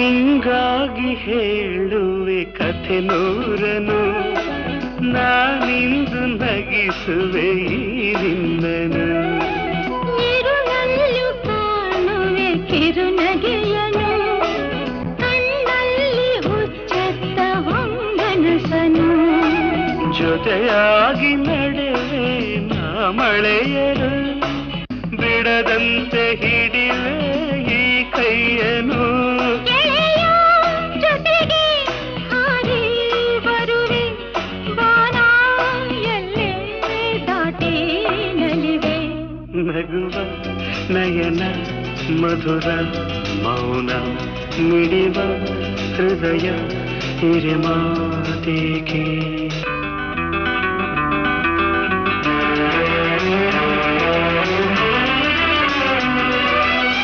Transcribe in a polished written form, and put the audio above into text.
ನಿಂಗಾಗಿ ಹೇಳುವೆ ಕಥೆ ನೂರನು, ನಾನಿಂದು ನಗಿಸುವೆ ಈ ನಿನ್ನನು. ಇರುಳಲ್ಲೂ ಕಾಣುವೆ ಕಿರುನಗೆಯನು, ಕಣ್ಣಲ್ಲಿ ಹುಚ್ಚತ್ತ ಹೊಂಗನಸನು. ಜೊತೆಯಾಗಿ ನಡೆವೆ ನಾ ಮಳೆಯರು, ಬಿಡದಂತೆ ಹಿಡಿವೆ ಈ ಕೈಯನು. ಜೊತೆಗೆ ಹಾರಿ ಬರುವೆ ಬಾನ ಎಲ್ಲೇ ದಾಟಿ ನಲಿವೆ. ನಗುವ ನಯನ ಮಧುರ ಮೌನ ಮಿಡಿವ ಹೃದಯ ಹಿರಿಮಾತೇಕೆ.